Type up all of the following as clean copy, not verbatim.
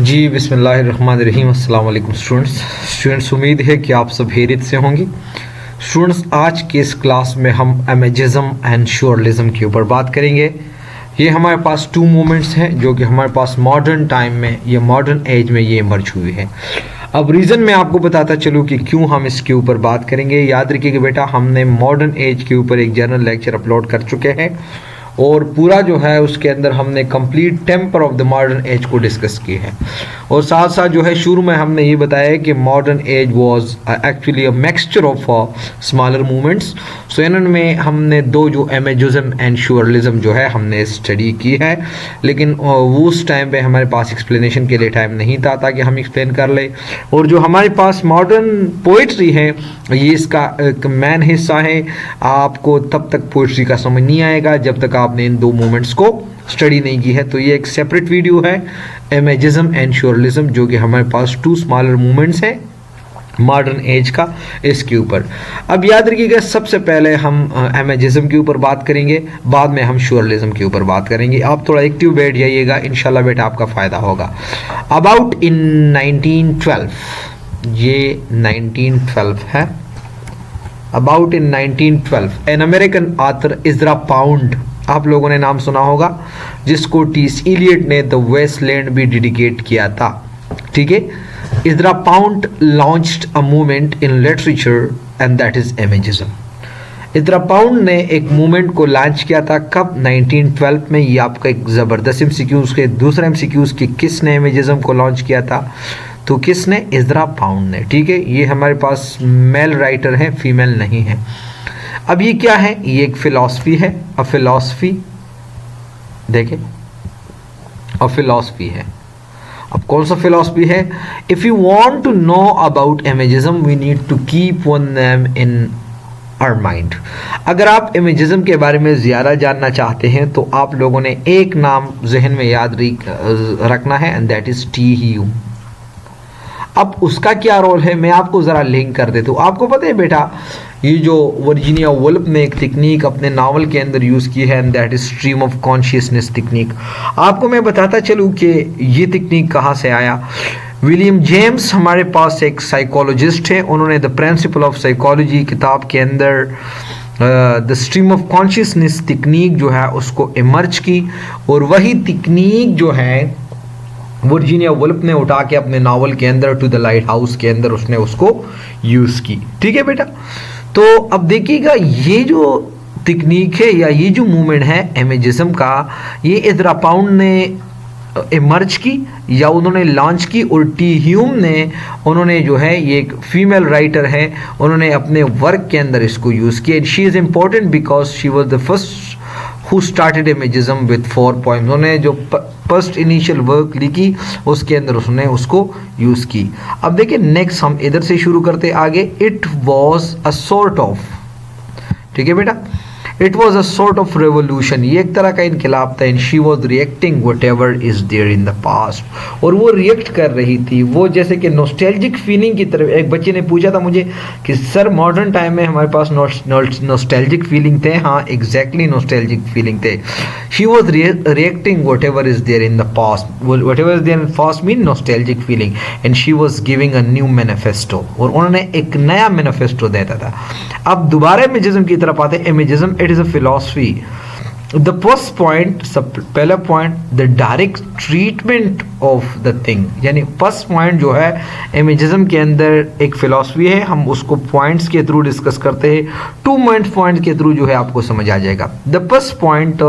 जी बिस्मिल्लाहिर्रहमानिर्रहीम। अस्सलाम वालेकुम स्टूडेंट्स, उम्मीद है कि आप सब खैरियत से होंगे। स्टूडेंट्स, आज के इस क्लास में हम एमेजिज्म एंड श्योरलिज्म के ऊपर बात करेंगे। ये हमारे पास टू मूवमेंट्स हैं जो कि हमारे पास मॉडर्न टाइम में या मॉडर्न एज में ये इमर्ज हुए हैं। अब रीज़न मैं आपको बताता चलूँ कि क्यों हम इसके ऊपर बात करेंगे। याद रखिएगा बेटा, हमने मॉडर्न एज के ऊपर एक जनरल लेक्चर अपलोड कर चुके हैं और पूरा जो है उसके अंदर हमने complete temper of the modern age को डिस्कस किए हैं। और साथ साथ जो है शुरू में हमने ये बताया कि modern age was actually a mixture of smaller movements. So इनमें हमने दो जो एमेजिज्म एंड श्योरलिज्म जो है हमने स्टडी की है, लेकिन उस टाइम पे हमारे पास एक्सप्लेनेशन के लिए टाइम नहीं था ताकि हम एक्सप्लेन कर ले। और जो हमारे पास मॉडर्न पोइट्री है ये इसका एक मेन हिस्सा है। आपको तब तक पोइट्री का समझ नहीं आएगा जब तक आपने इन दो मूवमेंट्स को स्टडी नहीं की है। तो ये एक सेपरेट वीडियो है एमेजिज्म एंड श्योरलिज्म, जो कि हमारे पास टू स्मॉलर मूवमेंट्स हैं मॉडर्न एज का, इसके ऊपर। अब याद रखिएगा, सबसे पहले हम एमेजिज्म के ऊपर बात करेंगे, बाद में हम श्योरलिज्म के ऊपर बात करेंगे। आप थोड़ा एक्टिव बैठ जाइएगा, इंशाल्लाह बेटा आपका फ़ायदा होगा। अबाउट इन 1912, ये 1912 है। About in 1912 an American author Ezra Pound, आप लोगों ने नाम सुना होगा, जिसको टी.एस. इलियट ने द वेस्टलैंड भी डेडिकेट किया था। ठीक है, Ezra Pound launched a movement in literature and that is imagism. Ezra Pound ने एक मूवमेंट को लॉन्च किया था कब? 1912 में। ये आपका एक ज़बरदस्त एमसीक्यूज़ के दूसरा एमसीक्यूज़ कि किसने एमेजिज्म को लॉन्च किया था, तो किसने? इज़रा पाउंड ने। ठीक है, ये हमारे पास मेल राइटर हैं, फीमेल नहीं है। अब ये क्या है? ये एक फिलॉसफी है, अ फिलॉसफी, देखें, अ फिलॉसफी है। अब कौन सा फिलॉसफी है? If you want to know about imagism we need to keep one name in our mind. अगर आप एमेजिज्म के बारे में ज़्यादा जानना चाहते हैं तो आप लोगों ने एक नाम जहन में याद रखना है and that is T Hume. अब उसका क्या रोल है मैं आपको ज़रा लिंक कर देता हूँ। आपको पता है बेटा, ये जो वर्जीनिया वुल्फ ने एक टेक्निक अपने नावल के अंदर यूज़ की है and that is stream of consciousness technique. आपको मैं बताता चलूँ कि ये टेक्निक कहाँ से आया। विलियम जेम्स हमारे पास एक साइकोलॉजिस्ट है, उन्होंने द प्रिंसिपल ऑफ साइकोलॉजी किताब के अंदर the stream of consciousness technique जो है उसको इमर्ज की, और वही टेक्निक जो है वर्जीनिया वुल्फ ने उठा के अपने नावल के अंदर टू द लाइट हाउस के अंदर उसने उसको यूज़ की। ठीक है बेटा, तो अब देखिएगा ये जो टेक्निक है या ये जो मूवमेंट है एमेजिज्म का, ये इज़रा पाउंड ने इमर्ज की या उन्होंने लॉन्च की, और टी ह्यूम ने उन्होंने जो है, ये एक फीमेल राइटर है, उन्होंने अपने वर्क के अंदर इसको यूज़ किया। She is important because she was the first who started imagism with 4 poems। उन्होंने जो फर्स्ट इनिशियल वर्क लिखी उसके अंदर उसने उसको यूज़ की। अब देखिए नेक्स्ट हम इधर से शुरू करते आगे। It was a sort of, ठीक है बेटा, it was a sort of revolution, ये एक तरह का इनकलाब था। And she was reacting whatever is there in the past, और वो रिएक्ट कर रही थी, वो जैसे कि नॉस्टैल्जिक फीलिंग की तरफ। एक बच्चे ने पूछा था मुझे कि सर मॉडर्न टाइम में हमारे पास नॉस्टैल्जिक फीलिंग थे। हाँ एग्जैक्टली, नॉस्टैल्जिक फीलिंग थे। She was reacting whatever is there in the past, whatever is there in past mean nostalgic feeling, and she was giving a new manifesto, और उन्होंने एक नया manifesto देता था। अब दोबारा एमेजिज्म की तरफ आते हैं। Imagism it is a philosophy. The first point, पहला point, the direct treatment of the thing, यानी फर्स्ट पॉइंट जो है एमेजिज्म के अंदर एक फिलॉसफी है, हम उसको पॉइंट्स के थ्रू डिस्कस करते हैं। 2 पॉइंट के थ्रू जो है आपको समझ आ जाएगा। The first point,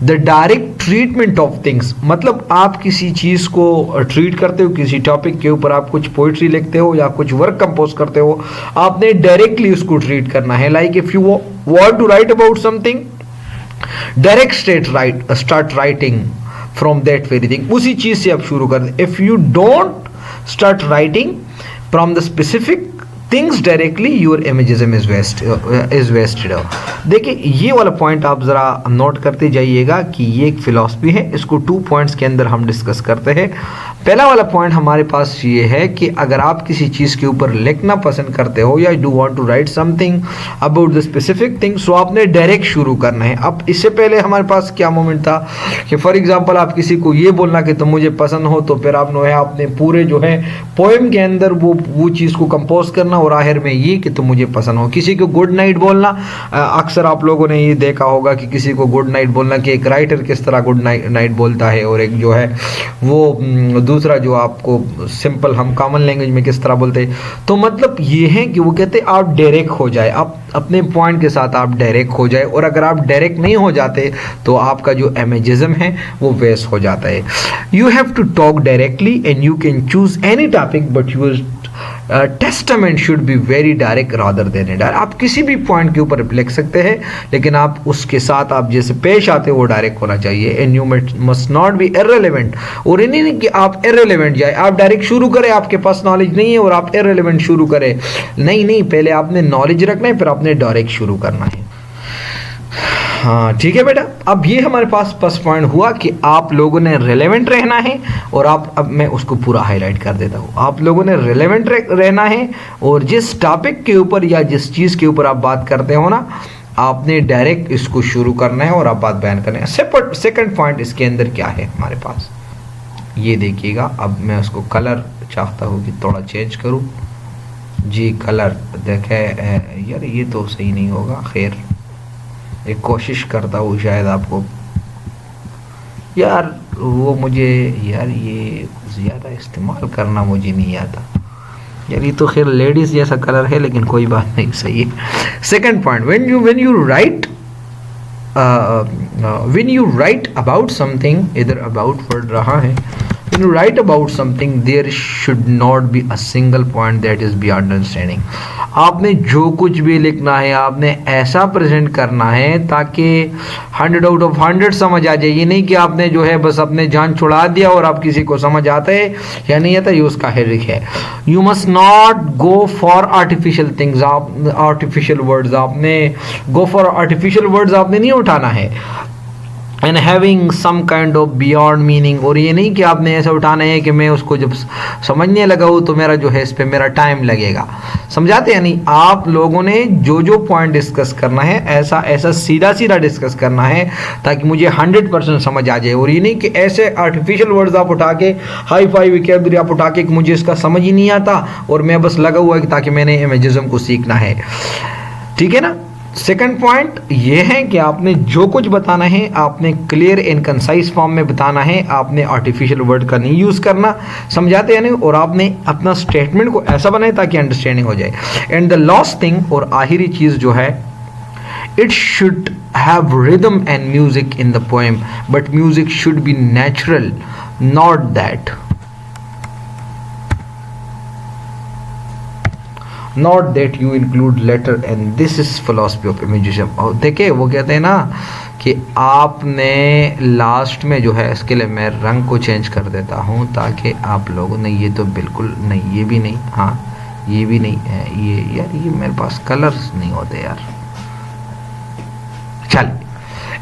the direct treatment of things, मतलब आप किसी चीज़ को ट्रीट करते हो, किसी टॉपिक के ऊपर आप कुछ पोइट्री लिखते हो या कुछ वर्क कंपोज करते हो, आपने डायरेक्टली उसको ट्रीट करना है। Like if you want to write about something, direct start writing from that very thing, उसी चीज से आप शुरू कर दें। If you don't start writing from the specific things directly your imagism is wasted. देखिए ये वाला पॉइंट आप ज़रा नोट करते जाइएगा कि ये एक फिलॉसफी है, इसको 2 पॉइंट्स के अंदर हम डिस्कस करते हैं। पहला वाला पॉइंट हमारे पास ये है कि अगर आप किसी चीज़ के ऊपर लिखना पसंद करते हो या do want to write something about the specific thing, so आपने डायरेक्ट शुरू करना है। अब इससे पहले हमारे पास क्या मोमेंट था कि फॉर एग्जांपल आप किसी को ये बोलना कि तुम मुझे पसंद हो, तो फिर आपने पूरे जो है पोएम के अंदर वो चीज़ को कंपोज करना और आखिर में ये कि तुम मुझे पसंद हो। किसी को गुड नाइट बोलना, अक्सर आप लोगों ने ये देखा होगा कि किसी को गुड नाइट बोलना कि एक राइटर किस तरह गुड नाइट बोलता है, और एक जो है वो दूसरा जो आपको सिंपल हम कॉमन लैंग्वेज में किस तरह बोलते हैं। तो मतलब ये है कि वो कहते हैं आप डायरेक्ट हो जाए, आप अपने पॉइंट के साथ आप डायरेक्ट हो जाए, और अगर आप डायरेक्ट नहीं हो जाते तो आपका जो इमेजिज्म है वो वेस्ट हो जाता है। You have to talk directly and you can choose any topic but your testament should be very direct rather than direct. आप किसी भी पॉइंट के ऊपर लिख सकते हैं, लेकिन आप उसके साथ आप जैसे पेश आते हो वो डायरेक्ट होना चाहिए। And you must not be irrelevant, और ये नहीं कि आप इररिलेवेंट जाए, आप डायरेक्ट शुरू करें, आपके पास नॉलेज नहीं है और आप इररिलेवेंट शुरू करें। नहीं, पहले आपने नॉलेज रखना है, फिर आपने डायरेक्ट शुरू करना है। हाँ ठीक है बेटा। अब ये हमारे पास फर्स्ट पॉइंट हुआ कि आप लोगों ने रिलेवेंट रहना है, और अब मैं उसको पूरा हाईलाइट कर देता हूँ। आप लोगों ने रिलेवेंट रहना है, और जिस टॉपिक के ऊपर या जिस चीज़ के ऊपर आप बात करते हो ना, आपने डायरेक्ट इसको शुरू करना है और आप बात बयान करना है। सेकंड पॉइंट इसके अंदर क्या है हमारे पास, ये देखिएगा। अब मैं उसको कलर चाहता हूँ कि थोड़ा चेंज करूँ जी। कलर देखे यार, ये तो सही नहीं होगा, खैर एक कोशिश करता हूँ शायद आपको यार वो मुझे यार ये ज़्यादा इस्तेमाल करना मुझे नहीं आता यार। ये तो खैर लेडीज़ जैसा कलर है, लेकिन कोई बात नहीं, सही है। Second point, when you write about something, इधर about वर्ड रहा है, when you write about something there should not be a single point that is beyond understanding। आपने जो कुछ भी लिखना है आपने ऐसा प्रेजेंट करना है ताकि 100 आउट ऑफ 100 समझ आ जाए। ये नहीं कि आपने जो है बस अपने जान छुड़ा दिया और आप किसी को समझ आता है या नहीं आता, ये उसका हिर्रिक है। You must not go for artificial things, आप आर्टिफिशियल वर्ड्स आपने गो फॉर आर्टिफिशियल वर्ड्स आपने नहीं उठाना है। And having some kind of beyond meaning, और ये नहीं कि आपने ऐसा उठाना है कि मैं उसको जब समझने लगा हूँ तो मेरा जो है इस पर मेरा टाइम लगेगा। समझाते हैं नहीं, आप लोगों ने जो पॉइंट डिस्कस करना है ऐसा सीधा डिस्कस करना है ताकि मुझे 100% समझ आ जाए। और ये नहीं कि ऐसे आर्टिफिशियल वर्ड्स आप उठा के हाई फाई वोकैबुलरी आप उठा के मुझे इसका समझ ही नहीं आता और मैं बस लगा हुआ है ताकि मैंने इमेजिज्म को सीखना है। ठीक है ना। सेकंड पॉइंट ये है कि आपने जो कुछ बताना है आपने क्लियर एंड कंसाइज फॉर्म में बताना है, आपने आर्टिफिशियल वर्ड का नहीं यूज़ करना, समझाते हैं नहीं, और आपने अपना स्टेटमेंट को ऐसा बनाए ताकि अंडरस्टैंडिंग हो जाए। एंड द लास्ट थिंग, और आखिरी चीज़ जो है, it should have rhythm and music in the poem but music should be natural, not that you include letter, and this is philosophy of imagism। और देखिए वो कहते हैं ना कि आपने लास्ट में जो है, इसके लिए मैं रंग को चेंज कर देता हूँ ताकि आप लोगों ने, ये तो बिल्कुल नहीं, ये भी नहीं, हाँ ये भी नहीं है, ये यार ये मेरे पास कलर्स नहीं होते यार। चल,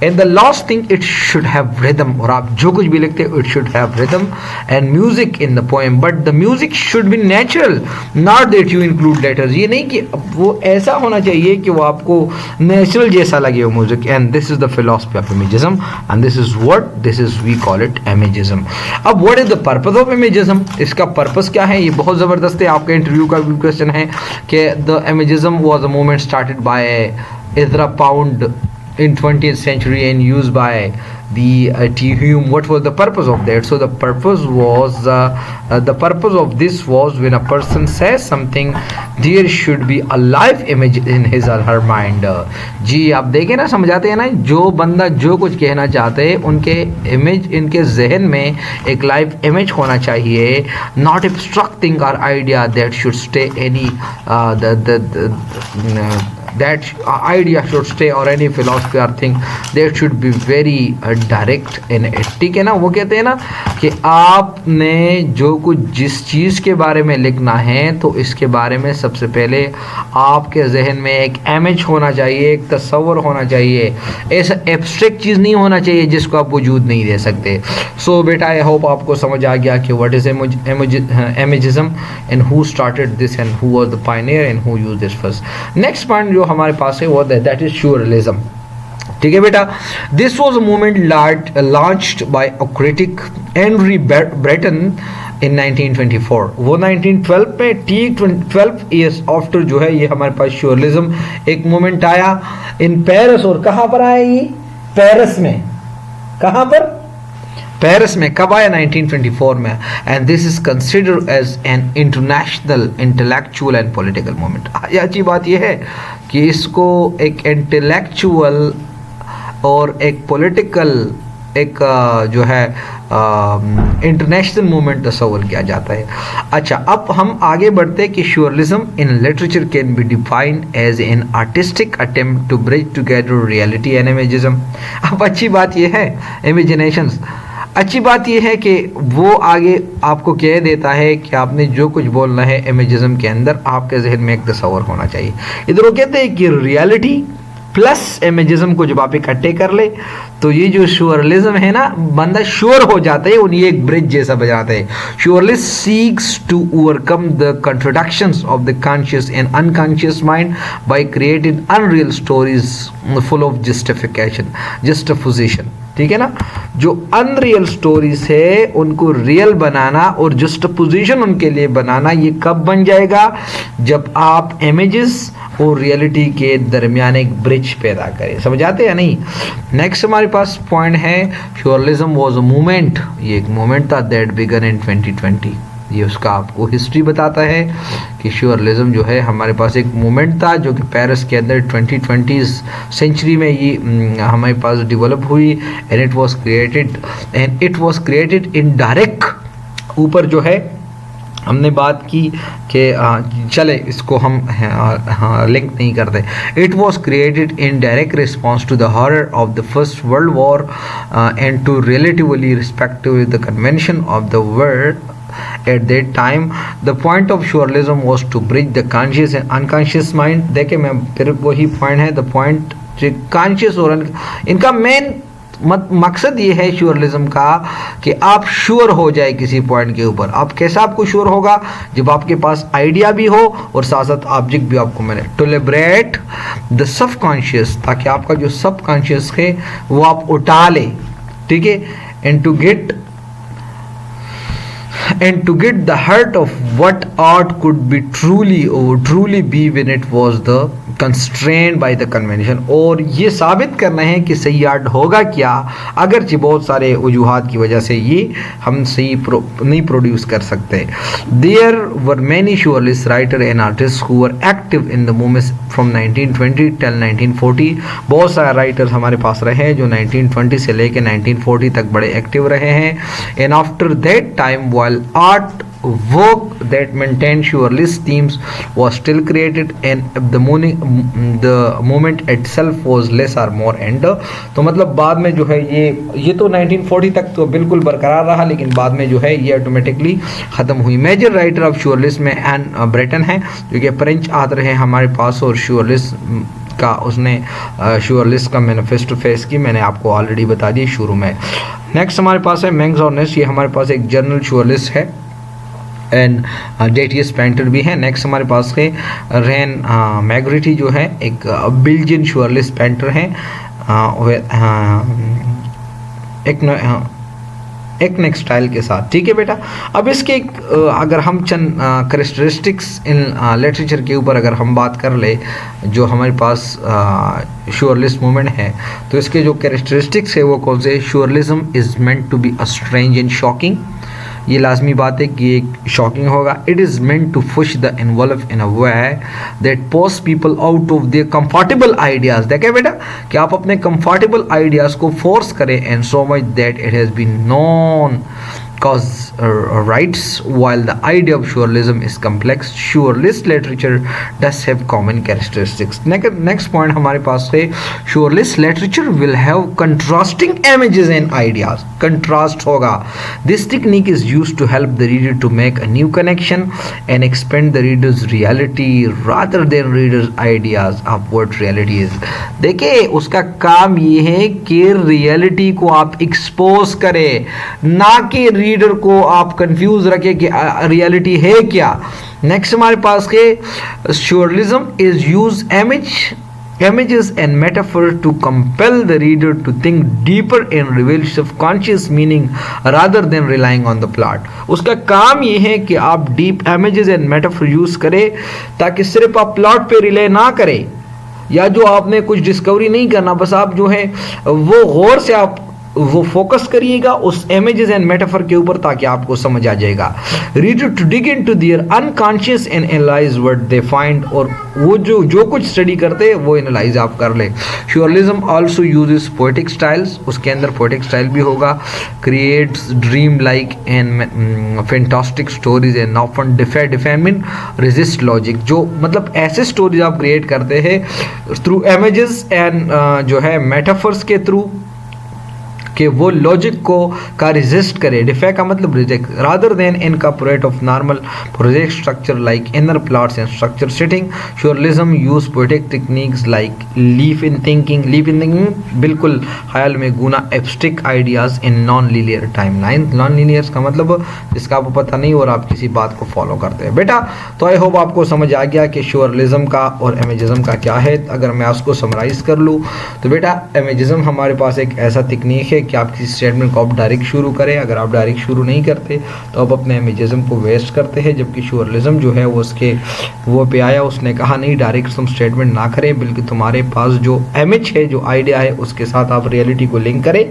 and the last thing, it should have rhythm, और आप जो कुछ भी लिखते हो it should have rhythm and music in the poem but the music should be natural, not that you include letters. ये नहीं कि वो ऐसा होना चाहिए कि वो आपको नेचुरल जैसा लगे वो music. And this is the philosophy of imagism and this is we call it imagism. अब what is the purpose of imagism, इसका पर्पस क्या है, ये बहुत ज़बरदस्त है, आपका इंटरव्यू का भी क्वेश्चन है कि the imagism was a movement started by Ezra Pound in 20th century and used by the T. Hume. What was the purpose of that? So the purpose of this was when a person says something, there should be a live image in his or her mind। जी आप देखें ना, समझाते हैं ना, जो बंदा जो कुछ कहना चाहते हैं उनके इमेज, इनके जहन में एक लाइव इमेज होना चाहिए, नॉट एब्स्ट्रैक्ट थिंग और idea that should stay any that idea should stay, or any philosophy or thing, that should be very direct in it. ठीक है ना, वो कहते हैं ना कि आपने जो कुछ जिस चीज़ के बारे में लिखना है तो इसके बारे में सबसे पहले आपके जहन में एक इमेज होना चाहिए, एक तस्वर होना चाहिए, ऐसा एब्स्ट्रैक्ट चीज़ नहीं होना चाहिए जिसको आप वजूद नहीं दे सकते. सो बेटा आई होप आपको समझ आ गया कि what is imagism and who started this and who was the Pioneer and who used this first. Next point जो हमारे पास है वो दैट इज surrealism. ठीक है बेटा, this was a movement launched by a critic Henry Breton in 1924. वो 1912 में ठीक 12 ईयर्स आफ्टर जो है ये हमारे पास surrealism एक मूवमेंट आया इन पेरिस. और कहाँ पर आया ये? पेरिस में. कहाँ पर? पेरिस में. कब आया? 1924 में. And this is considered as an international intellectual and political movement. अच्छी बात यह है कि इसको एक इंटेलेक्चुअल और एक पॉलिटिकल एक जो है इंटरनेशनल मूवमेंट तस्वर किया जाता है. अच्छा, अब हम आगे बढ़ते हैं कि surrealism in literature can be defined as an artistic attempt to bridge together reality and imagism. अब अच्छी बात यह है, इमेजिनेशंस, अच्छी बात यह है कि वो आगे आपको कह देता है कि आपने जो कुछ बोलना है इमेजिज्म के अंदर आपके जहन में एक तस्वर होना चाहिए. इधर वो कहते हैं कि रियलिटी प्लस इमेजिज्म को जब आप इकट्ठे कर ले तो ये जो surrealism है ना, बंदा श्योर हो जाता है, उन्हें एक ब्रिज जैसा बजाता है. Surrealist seeks to overcome the contradictions of the conscious and unconscious mind by creating unreal stories full of justification. ठीक है ना, जो अनरियल स्टोरीज है उनको रियल बनाना और जस्टिफिकेशन उनके लिए बनाना, ये कब बन जाएगा? जब आप इमेजेस और रियलिटी के दरमियान एक ब्रिज पैदा करें. समझ आते हैं नहीं? नेक्स्ट हमारे पास पॉइंट है surrealism was a movement. ये एक मूवमेंट था दैट बिगन इन 2020. ये उसका आपको हिस्ट्री बताता है कि surrealism जो है हमारे पास एक मूवमेंट था जो कि पेरिस के अंदर 2020 सेंचुरी में ये हमारे पास डेवलप हुई. And it was created in direct. ऊपर जो है हमने बात की कि चले इसको हम लिंक नहीं करते. It was created in direct response to the horror of the first world war and to relatively respective the convention of the world at that time. The point of surrealism was to bridge the conscious and unconscious mind. देखिए मैं फिर वही point है, the point जो conscious और इनका main मकसद ये है surrealism का कि आप श्योर हो जाए किसी पॉइंट के ऊपर. आप कैसा आपको श्योर होगा? जब आपके पास आइडिया भी हो और साथ साथ ऑब्जेक्ट भी आपको मिले. टू लिबरेट द सबकॉन्शियस, ताकि आपका जो सबकॉन्शियस है वो आप उठा ले. ठीक है, and to get the heart of what art could be truly be when it was the constrained by the convention. और ये साबित करना है कि सही आर्ट होगा क्या, अगरचे बहुत सारे वजूहात की वजह से ये हम सही नहीं प्रोड्यूस कर सकते. There were many surrealist writer and artists who were active in the movement from 1920 till 1940. बहुत सारे राइटर्स हमारे पास रहे हैं जो 1920 से लेकर 1940 तक बड़े एक्टिव रहे हैं. And after that time while art work that maintained surrealist themes was still created and the moment itself was less or more and तो मतलब बाद में जो है ये तो 1940 तक तो बिल्कुल बरकरार रहा, लेकिन बाद में जो है ये ऑटोमेटिकली ख़त्म हुई. मेजर राइटर ऑफ surrealism में एन ब्रेटन है जो कि फ्रेंच आथर है हमारे पास, और surrealism का उसने surrealist का मैनिफेस्टो फेस की, मैंने आपको ऑलरेडी बता दी शुरू में. नेक्स्ट हमारे पास है मैंग्स ऑर्नेस्ट. ये हमारे पास एक जर्नल surrealist है एंड डेटियस पेंटर भी है. नेक्स्ट हमारे पास है रेन मैग्रिटी जो है एक बिल्जियन surrealist पेंटर है. एक नेक्स्ट स्टाइल के साथ. ठीक है बेटा, अब इसके अगर हम चंद करेक्टरिस्टिक्स इन लिटरेचर के ऊपर अगर हम बात कर ले जो हमारे पास surrealist मूवमेंट है, तो इसके जो करेक्टरिस्टिक्स है वो कौन से? surrealism is meant to be a strange and shocking. ये लाजमी बात है कि एक शॉकिंग होगा. It is meant to push the involve in a way that post people out of their comfortable ideas. देखें बेटा कि आप अपने कंफर्टेबल आइडियाज़ को फोर्स करें and so much that it has been known cause rights. While the idea of surrealism is complex, surrealist literature does have common characteristics. Next point हमारे पास है surrealist literature will have contrasting images and ideas. Contrast होगा. This technique is used to help the reader to make a new connection and expand the reader's reality rather than reader's ideas of what reality is. देखिए उसका काम ये है कि reality को आप expose करें, ना कि रीडर को आप कंफ्यूज रखें कि रियलिटी है क्या. नेक्स्ट हमारे पास है surrealism is use images and metaphor to compel the reader to think deeper and reveal subconscious meaning rather than relying on the plot. उसका काम ये है कि आप deep images and metaphor use करें ताकि सिर्फ आप प्लॉट पे रिले ना करें या जो आपने कुछ डिस्कवरी नहीं करना, बस आप जो है वो गौर से आप वो फोकस करिएगा उस इमेजेस एंड मेटाफर के ऊपर ताकि आपको समझ आ जाएगा. Reader to dig into their unconscious and analyse what they find, और वो जो कुछ स्टडी करते हैं वो एनालाइज आप कर ले. surrealism also uses poetic styles, उसके अंदर पोएटिक स्टाइल भी होगा. Creates dream like and fantastic stories and often define resist logic. जो मतलब ऐसे स्टोरीज आप क्रिएट करते हैं थ्रू इमेजेस एंड जो है मेटाफर्स के थ्रू कि वो लॉजिक को का रिजिस्ट करे. डिफे का मतलब reject, rather than incorporate of normal project structure like inner plots and structure setting. surrealism use poetic techniques like leaf in thinking बिल्कुल ख्याल में गुना abstract ideas in non linear timeline. Non linears का मतलब जिसका आपको पता नहीं और आप किसी बात को फॉलो करते हैं. बेटा तो आई होप आपको समझ आ गया कि surrealism का और इमेजिज्म का क्या है. अगर मैं उसको समराइज कर लूँ तो बेटा इमेजिज्म हमारे पास एक ऐसा टेक्निक है कि आप किसी स्टेटमेंट को आप डायरेक्ट शुरू करें. अगर आप डायरेक्ट शुरू नहीं करते तो आप अपने इमेजिज्म को वेस्ट करते हैं, जबकि surrealism जो है वो उसके वो पे आया, उसने कहा नहीं डायरेक्ट तुम स्टेटमेंट ना करें, बल्कि तुम्हारे पास जो इमेज है जो आइडिया है उसके साथ आप रियलिटी को लिंक करें,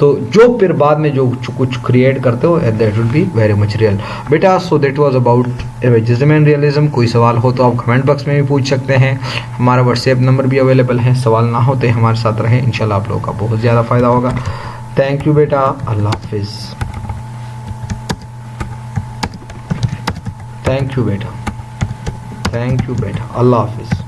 तो जो फिर बाद में जो कुछ क्रिएट करते हो that will be very much real. बेटा so that was about imagism and realism. कोई सवाल हो तो आप कमेंट बॉक्स में भी पूछ सकते हैं. हमारा व्हाट्सएप नंबर भी अवेलेबल है. सवाल ना होते हमारे साथ रहें, इंशाल्लाह आप लोगों का बहुत ज़्यादा फ़ायदा होगा. थैंक यू बेटा. अल्लाह हाफिज़. थैंक यू बेटा. अल्लाह हाफिज़.